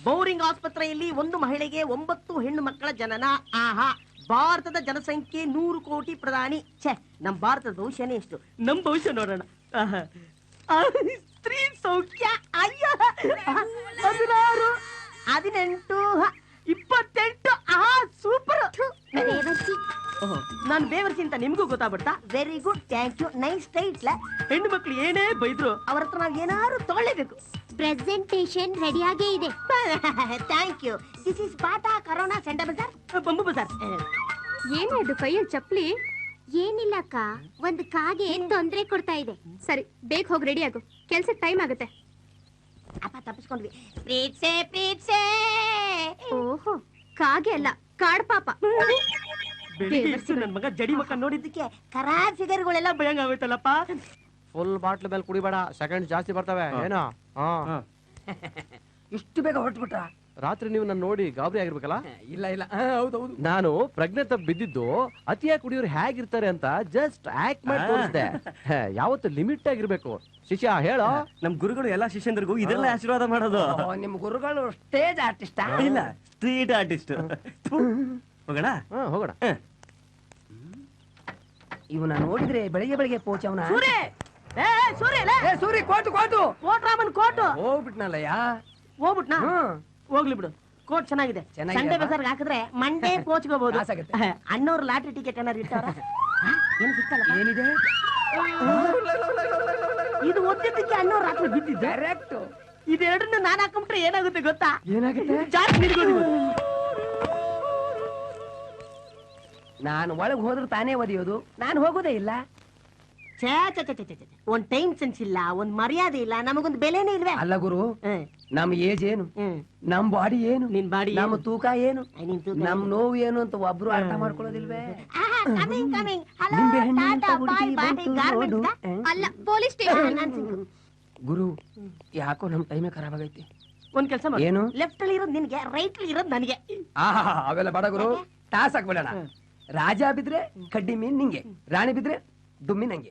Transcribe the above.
Bowring ಆಸ್ಪತ್ರೆಯಲ್ಲಿ ಒಂದು ಮಹಿಳೆಗೆ 9 ಹೆಣ್ಣು ಮಕ್ಕಳ ಜನನ. ಆಹಾ, ಭಾರತದ ಜನಸಂಖ್ಯೆ 100 ಕೋಟಿ ಪ್ರಧಾನಿ. ಛೇ, ನಮ್ ಭಾರತದ ಭವಿಷ್ಯನೇ ಎಷ್ಟು. ನಮ್ ಭವಿಷ್ಯ ನೋಡೋಣ. ಸ್ತ್ರೀ ಸೌಖ್ಯ. ಅಯ್ಯೋ, 16, 18, 28. ಸೂಪರ್. ನಾನು ಬೇವರ್ಸಿ ಅಂತ ನಿಮ್ಗೂ ಗೊತ್ತಾಗ್ಬಿಡ್ತಾ? Very good, thank you, nice title. ಹೆಣ್ಣು ಮಕ್ಳು ಏನೇ ಬೈದ್ರು ಅವ್ರ ಹತ್ರ ನಾವ್ ಏನಾದ್ರು ತಗೊಳ್ಳೇಬೇಕು. ಪ್ರೆಸೆಂಟೇಶನ್ ರೆಡಿಯಾಗೇ ಇದೆ. Thank you. This is Bata Corona centre ಬಜಾರ್, ಬಂಬು ಬಜಾರ್. ಏನಿದು ಕೈಯಲ್ಲಿ ಚಪ್ಪಲಿ? ಏನಿಲ್ಲ ಅಕ್ಕ, ಒಂದು ಕಾಗೆ ತೊಂದ್ರೆ ಕೊಡ್ತಾ ಇದೆ. ಸರಿ, ಬೇಗ ಹೋಗಿ ರೆಡಿ ಆಗು, ಕೆಲ್ಸಕ್ಕೆ ಟೈಮ್ ಆಗುತ್ತೆ. ಅಪ್ಪ ತಪ್ಪಿಸ್ಕೊಂಡ್ವಿ. ಪ್ರೀತ್ಸೆ ಪ್ರೀತ್ಸೆ. ಓಹೋ, ಕಾಗೆ ಅಲ್ಲ, ಕಾಡ್ ಪಾಪ. ನನ್ ಮಗ ಜಡಿ ಮಕ್ಕ ನೋಡಿದ್ದಕ್ಕೆ ಕರಾ ಫಿಗರ್ಗಳೆಲ್ಲ ಭಯಂಗ ಆಗೋಯ್ತಲ್ಲಪ್ಪ. ಫುಲ್ ಬಾಟ್ಲ್ ಮೇಲೆ ಕುಡಿಬೇಡ, ಸೆಕೆಂಡ್ ಜಾಸ್ತಿ ಬರ್ತವೆ. ಏನೋ ಇಷ್ಟು ಬೇಗ ಹೊರಟ್ಬಿಟ್ಟ? ರಾತ್ರಿ ನೀವು ನನ್ನ ನೋಡಿ ಗಾಬರಿ ಆಗಿರ್ಬೇಕಲ್ಲ? ಇಲ್ಲ ಇಲ್ಲ, ಹೌದೌದು. ನಾನು ಪ್ರಜ್ಞೆ ತಪ್ಪು ಬಿದ್ದಿದ್ದು ಅತಿಯಾಗಿ ಕುಡಿಯೋರು ಹೇಗಿರ್ತಾರೆ ಅಂತ ಜಸ್ಟ್ ಆಕ್ಟ್ ಮಾಡಿ ತೋರಿಸ್ದೆ. ಯಾವತ್ತು ಲಿಮಿಟ್ ಆಗಿರ್ಬೇಕು. ಶಿಷ್ಯ ಹೇಳೋ. ನಮ್ ಗುರುಗಳು ಎಲ್ಲಾ ಶಿಷ್ಯಂದ್ರಿಗೂ ಇದೆಲ್ಲ ಆಶೀರ್ವಾದ ಮಾಡೋದು. ನಿಮ್ ಗುರುಗಳು ಸ್ಟೇಜ್ ಆರ್ಟಿಸ್ಟ್? ಇಲ್ಲ, ಸ್ಟ್ರೀಟ್ ಆರ್ಟಿಸ್ಟ್. ಹೋಗೋಣ ಹೋಗೋಣ. ಇವನ ನೋಡಿದ್ರೆ ಬೆಳಿಗ್ಗೆ ಬೆಳಿಗ್ಗೆ ಪೋಚ್ ಅವನ. ಸೂರಿ ಕೋಟು ಕೋಟು ಕೋಟ್ರಾಮನ್ ಕೋಟು ಹೋಗ್ಬಿಟ್ನಲ್ಲಯ್ಯ. ಹೋಗ್ಬಿಟ್ನಾ? ಹೋಗ್ಲಿ ಬಿಡು, ಕೋಟ್ ಚೆನ್ನಾಗಿದೆ. ಸಂಡೆ ಬಜಾರ್ಗೆ ಹಾಕಿದ್ರೆ ಮಂಡೇ ಕೋಚ್ಕೋಬಹುದು. ಅಣ್ಣವ್ರು ಲಾಟ್ರಿ ಟಿಕೆಟ್ ಏನಾರು ಇರ್ತಾರ? ಏನು ಸಿಗ್ತಲ್ಲ? ಏನಿದೆ ಇದು ಒತ್ತಿದ್ದಕ್ಕೆ ಅಣ್ಣವ್ರು ರಾತ್ರಿ ಬಿದ್ದಿದ್ದು. ಕರೆಕ್ಟ್. ಇದೆರಡನ್ನ ನಾನು ಹಾಕೊಂಡ್ರೆ ಏನಾಗುತ್ತೆ ಗೊತ್ತಾ? ಏನಾಗುತ್ತೆ? ಜಾಸ್ತಿ ನಿಡ್ಗೋದು. ನಾನು ಒಳಗ್ ಹೋದ್ರೆ ತಾನೇ ಒದಿಯೋದು, ನಾನು ಹೋಗೋದೇ ಇಲ್ಲ. ಒಂದ್ ಟೈಮ್ ಸೆನ್ಸ್ ಇಲ್ಲ, ಒಂದ್ ಮರ್ಯಾದೆ ಇಲ್ಲ, ನಮಗೊಂದು ಬೆಲೆನೇ ಇಲ್ವೇ? ಅಲ್ಲ ಗುರು, ನಮ್ ಏಜ್ ಏನು, ನಮ್ ಬಾಡಿ ಏನು, ನಿನ್ ಬಾಡಿ, ನಮ್ ತೂಕ ಏನು, ನಮ್ ನೋವು ಏನು ಅಂತ ಒಬ್ರು ಅರ್ಥ ಮಾಡ್ಕೊಳ್ಳೋದಿಲ್ವೇ? ಅಲ್ಲ, ಪೊಲೀಸ್ ಸ್ಟೇಷನ್. ಗುರು, ಯಾಕೋ ನಮ್ ಟೈಮೇ ಖರಾಬ್ ಆಗೈತಿ. ಒಂದ್ ಕೆಲಸ ಮಾಡಿ, ಏನು? ಲೆಫ್ಟ್ ಅಲ್ಲಿ ಇರೋದು ನಿನ್ಗೆ, ರೈಟ್ ಅಲ್ಲಿ ಇರೋದು ನನಗೆ. ಅವೆಲ್ಲ ಬೇಡ ಗುರು, ಟಾಸ್ ಹಾಕ್ಬಿಡೋಣ. ರಾಜ ಬಿದ್ರೆ ಕಡ್ಡಿ ಮೀನ್ ನಿಂಗೆ, ರಾಣಿ ಬಿದ್ರೆ ಡುಮ್ಮಿ ನಂಗೆ.